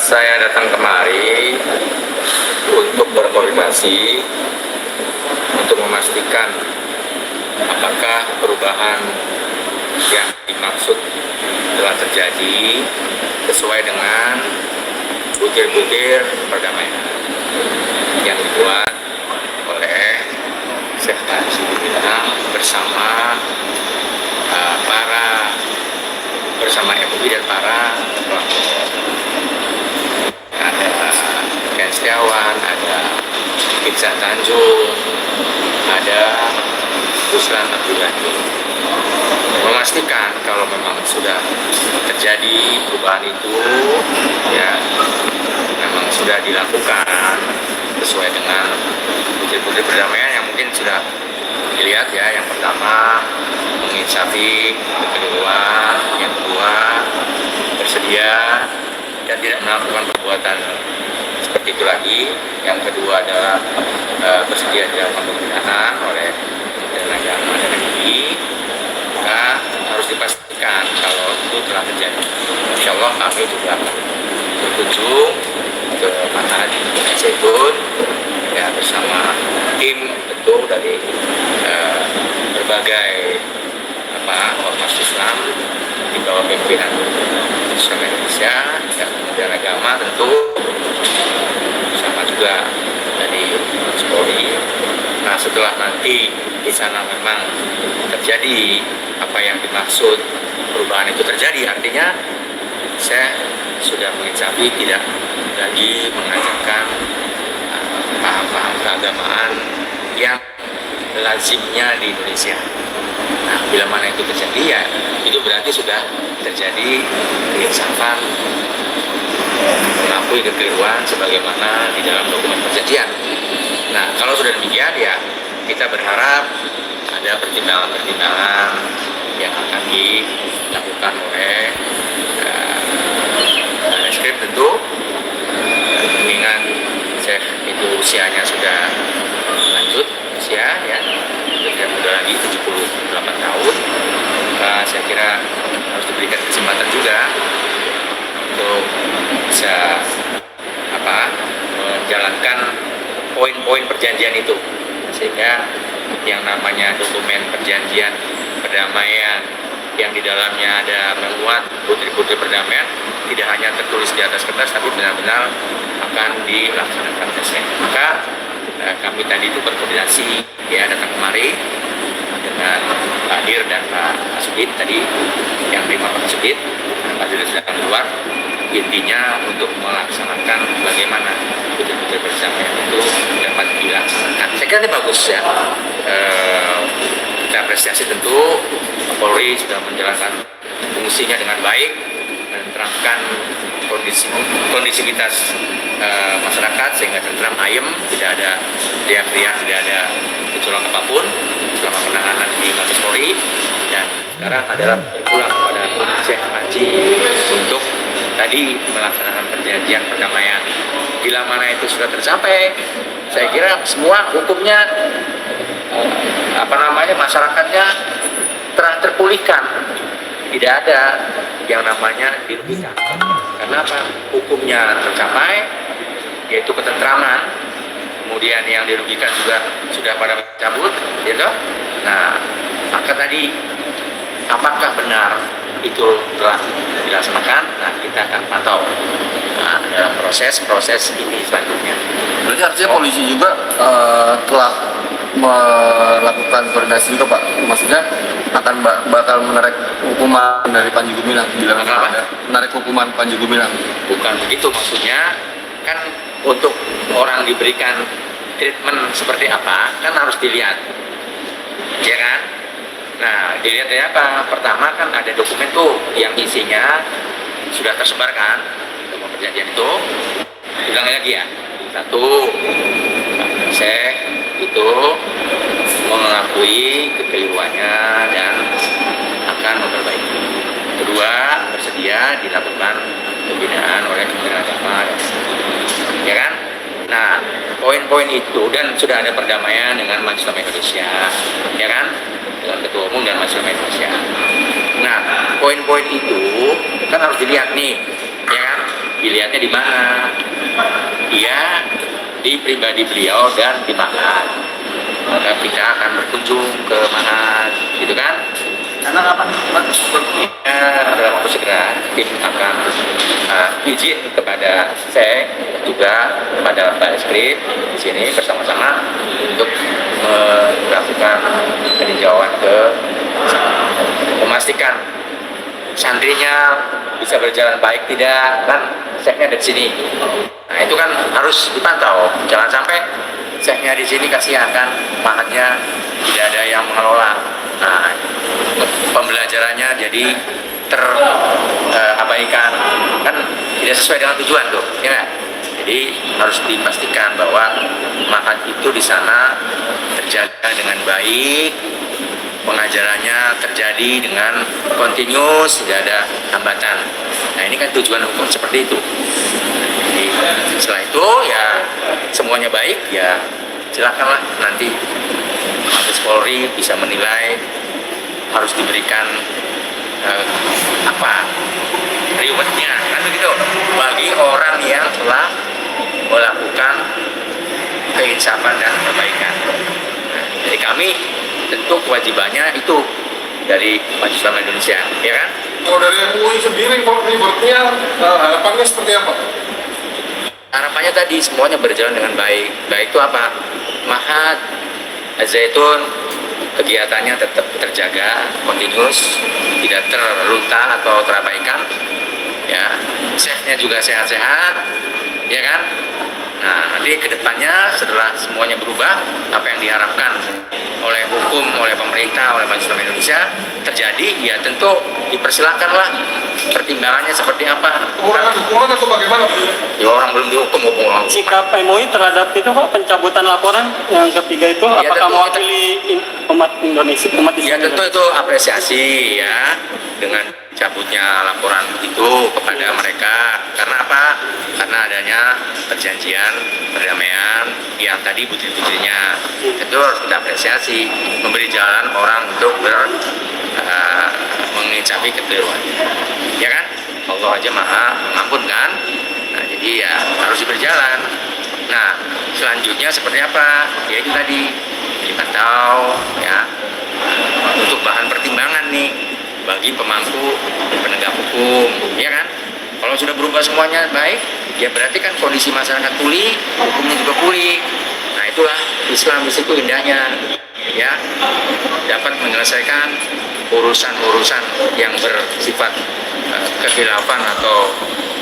Saya datang kemari untuk berkoordinasi untuk memastikan apakah perubahan yang dimaksud telah terjadi sesuai dengan butir-butir perdamaian yang dibuat oleh Syekh Panji Gumilang bersama MUI dan para kelompok. Ada Ken Setiawan, ada Iksan Tanjung, ada Ruslan Abdullah. Memastikan kalau memang sudah terjadi perubahan itu, ya memang sudah dilakukan sesuai dengan butir-butir perdamaian yang mungkin sudah dilihat ya. Yang pertama menginsafi kekeliruan, yang kedua bersedia dan tidak melakukan perbuatan seperti itu lagi, yang kedua adalah bersedia dilakukan pembinaan oleh Kementerian Agama dan MUI. Maka harus dipastikan kalau itu telah terjadi. Insya Allah kami juga akan berkunjung ke Mahat Zaitun ya, bersama tim tentu dari berbagai ormas Islam di bawah pimpinan Islam Indonesia dan Kementerian Agama tentu, sama juga dari Polri. Nah, setelah nanti di sana memang terjadi apa yang dimaksud perubahan itu terjadi, artinya saya sudah menginsafi tidak lagi mengajarkan paham-paham keagamaan yang lazimnya di Indonesia. Nah, bila mana itu terjadi, ya itu berarti sudah terjadi keinsafan, mengakui kekeliruan sebagaimana di dalam dokumen perjanjian. Nah, kalau sudah demikian, ya kita berharap ada pertimbangan-pertimbangan yang akan dilakukan oleh Barreskrim tentu, mengingat Syekh itu usianya sudah lanjut usia ya, tidak muda lagi, 78 tahun. Maka saya kira harus diberikan kesempatan juga untuk bisa menjalankan poin-poin perjanjian itu, sehingga yang namanya dokumen perjanjian perdamaian yang di dalamnya ada memuat butir-butir perdamaian tidak hanya tertulis di atas kertas, tapi benar-benar akan dilaksanakan tesnya. Maka kami tadi itu berkoordinasi ya, datang kemari dengan Pak Dir dan Pak Sudit tadi, yang 5 Pak Sudit, Pak Dir sedang keluar. Intinya untuk melaksanakan bagaimana butir-butir perdamaian itu dapat dilaksanakan. Saya kira ini bagus ya. Kita apresiasi tentu Polri sudah menjalankan fungsinya dengan baik, menerapkan kondisivitas masyarakat sehingga tentram, ayem, tidak ada teriak-teriak, tidak ada kecurangan apapun selama penanganan di Mabes Polri. Dan sekarang adalah berpulang kepada Syekh Panji untuk tadi melaksanakan perjanjian perdamaian. Bila mana itu sudah tercapai, saya kira semua hukumnya masyarakatnya telah terpulihkan, tidak ada yang namanya dirugikan. Karena apa? Hukumnya tercapai, yaitu ketentraman. Kemudian yang dirugikan juga sudah pada cabut, gitu. Nah, maka tadi apakah benar itu telah dilaksanakan? Nah, kita akan pantau dalam proses ini selanjutnya. Berarti artinya polisi juga telah melakukan koordinasi juga, Pak. Maksudnya akan bakal menarik hukuman dari Panji Gumilang, menarik hukuman Panji Gumilang. Bukan begitu maksudnya, kan untuk orang diberikan treatment seperti apa kan harus dilihat, ya kan? Nah, dilihat dari apa? Pertama kan ada dokumen tuh yang isinya sudah tersebar kan, dokumen perjanjian itu. Ulang lagi ya. Satu, Syekh itu mengakui kekeliruannya dan akan memperbaiki. Kedua, bersedia dilakukan pembinaan oleh Kementerian Agama, ya kan? Nah, poin-poin itu, dan sudah ada perdamaian dengan Majelis Ulama Indonesia, ya kan? Dengan Ketua Umum dan Majelis Ulama Indonesia. Nah, poin-poin itu kan harus dilihat nih, ya kan? dilihatnya di mana? Ya di pribadi beliau dan di Mahat. Maka kita akan berkunjung ke Mahat, gitu kan? Karena kapan? Ya, dalam waktu segera tim akan izin kepada saya juga kepada Pak Eskrim di sini bersama-sama untuk melakukan peninjauan ke memastikan santrinya bisa berjalan baik tidak, kan seknya ada di sini. Nah itu kan harus dipantau, jangan sampai seknya di sini kasihan kan, mahatnya tidak ada yang mengelola. Nah pembelajarannya jadi terabaikan, kan tidak sesuai dengan tujuan tuh, ya. Jadi harus dipastikan bahwa mahat itu di sana terjaga dengan baik, pengajarannya terjadi dengan continuous, tidak ada hambatan. Nah ini kan tujuan hukum seperti itu. Jadi setelah itu ya semuanya baik, ya silakanlah nanti Mabes Polri bisa menilai harus diberikan rewardnya, kan begitu, bagi orang yang telah melakukan keinsafan dan perbaikan. Nah, jadi kami tentu kewajibannya itu dari Majelis Ulama Indonesia, ya kan? Kalau dari MUI sendiri, kalau rewardnya harapannya seperti apa? Harapannya tadi semuanya berjalan dengan baik. Baik itu apa? Mahat Zaitun kegiatannya tetap terjaga, continuous, tidak terlunta atau terabaikan. Ya, chefnya juga sehat-sehat, ya kan? Nah, nanti kedepannya setelah semuanya berubah, apa yang diharapkan oleh hukum, oleh pemerintah, oleh Majelis Ulama Indonesia terjadi, ya tentu dipersilakanlah pertimbangannya seperti apa. Pengurangan hukuman atau bagaimana? Ya orang belum dihukum hukum. Sikap MUI terhadap itu Pak, pencabutan laporan yang ketiga itu, Ya, apakah tentu mewakili umat Indonesia, umat Ya Islam? tentu itu apresiasi ya dengan cabutnya laporan itu kepada mereka. Karena apa? Karena adanya perjanjian perdamaian yang tadi butir-butirnya itu harus kita apresiasi, memberi jalan orang untuk mengicapi kekeliruan, ya kan? Allah aja maha mengampunkan. Nah jadi ya harus berjalan. Nah selanjutnya seperti apa? Ya itu tadi dipantau ya untuk bahan pertimbangan nih bagi pemangku penegak hukum, ya kan? Kalau sudah berubah semuanya baik, ya berarti kan kondisi masyarakat pulih, hukumnya juga pulih. Nah itulah Islam, di situ indahnya, ya dapat menyelesaikan urusan-urusan yang bersifat kekhilafan atau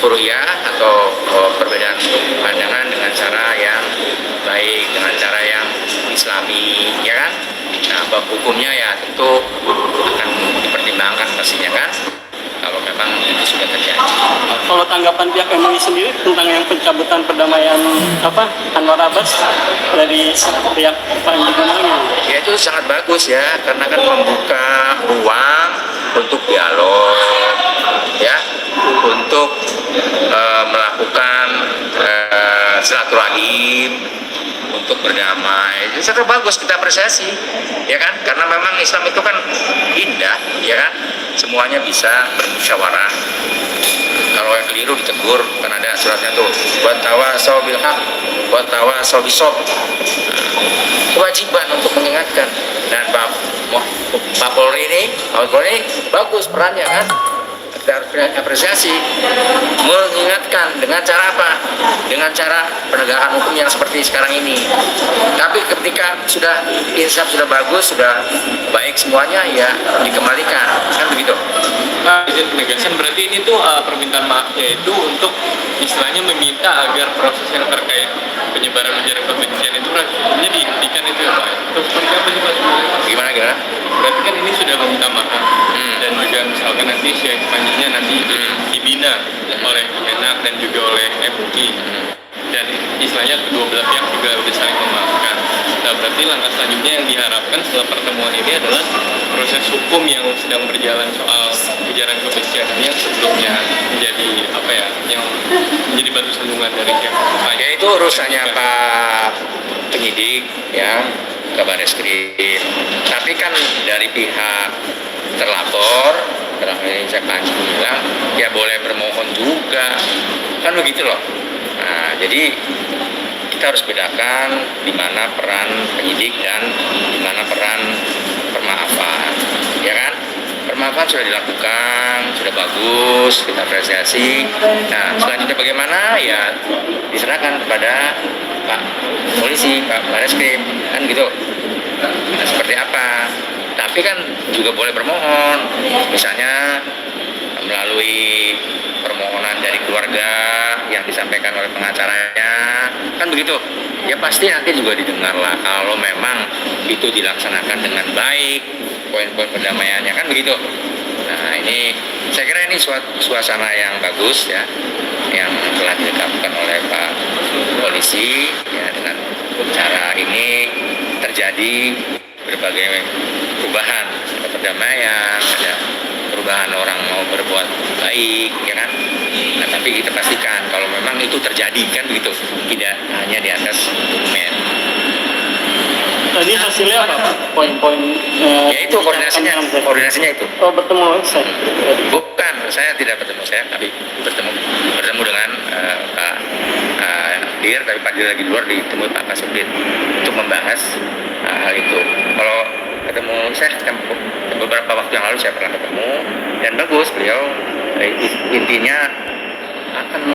furu'iyah atau perbedaan pandangan dengan cara yang baik, dengan cara yang islami, ya kan? Nah, bab hukumnya ya tentu akan dipertimbangkan pastinya kan, kalau memang itu sudah terjadi. Kalau tanggapan pihak MUI sendiri tentang yang pencabutan perdamaian Anwar Abbas dari pihak Pak Gubernur, Ya itu sangat bagus ya, karena kan membuka ruang untuk dialog, ya, untuk melakukan silaturahim, untuk berdamai. Itu sangat bagus, kita apresiasi, ya kan? Karena memang Islam itu kan indah, ya kan? Semuanya bisa bermusyawarah. Kalau yang keliru ditegur, kan ada suratnya tuh, buat tawasau bil haq, buat tawasau bisob. Kewajiban untuk mengingatkan. Dan Pak Polri ini bagus perannya kan? Kita apresiasi, mengingatkan dengan cara apa? Dengan cara penegakan hukum yang seperti sekarang ini. Tapi ketika sudah insaf, sudah bagus, sudah baik semuanya, ya dikembalikan, kan begitu. Izin penegasan berarti ini tuh permintaan maafnya itu untuk istilahnya meminta agar proses yang terkait penyebaran ujaran kebencian itu sebenarnya dihentikan itu ya Pak. Itu seperti apa sih Pak sebenarnya? Gimana? Berarti kan ini sudah meminta maaf dan juga misalkan nanti selanjutnya nanti dibina oleh Kemenak dan juga oleh MUI dan istilahnya kedua belah pihak juga sudah saling memaafkan. Nah berarti langkah selanjutnya yang diharapkan setelah pertemuan ini adalah proses hukum yang sedang berjalan soal ujaran kebencian yang sebelumnya menjadi yang menjadi batu sandungan dari pihak lain. Ya itu urusannya Pak penyidik ya, Kabar Eskrim. Tapi kan dari pihak terlapor, dalam ini saya Panji bilang, ya boleh bermohon juga. Kan begitu loh. Nah, jadi kita harus bedakan di mana peran penyidik dan di mana peran permaafan, ya kan? Permaafan sudah dilakukan, sudah bagus, kita apresiasi. Nah, selanjutnya bagaimana? Ya diserahkan kepada Pak Polisi, Pak Bareskrim, kan gitu. Nah, seperti apa? Tapi kan juga boleh bermohon, misalnya melalui permohonan dari keluarga yang disampaikan oleh pengacaranya, kan begitu. Ya pasti nanti juga didengar lah kalau memang itu dilaksanakan dengan baik, poin-poin perdamaiannya, kan begitu. Nah, ini saya kira ini suasana yang bagus ya, yang telah ditetapkan oleh Pak Polisi ya. Dengan cara ini terjadi berbagai perubahan, ada perdamaian, ada perubahan orang mau berbuat baik, ya kan? Nah, tapi kita pastikan kalau memang itu terjadi, kan begitu, tidak hanya di atas dokumen. Tadi hasilnya apa Pak? Poin-poin Ya itu koordinasinya itu. Oh, bertemu saya. Bukan, saya tidak bertemu tapi bertemu dengan Pak Dir, tapi Pak Dir lagi di luar, ditemui Pak Kasubdit untuk membahas hal itu. Kalau ketemu saya beberapa waktu yang lalu saya pernah ketemu dan bagus, beliau intinya akan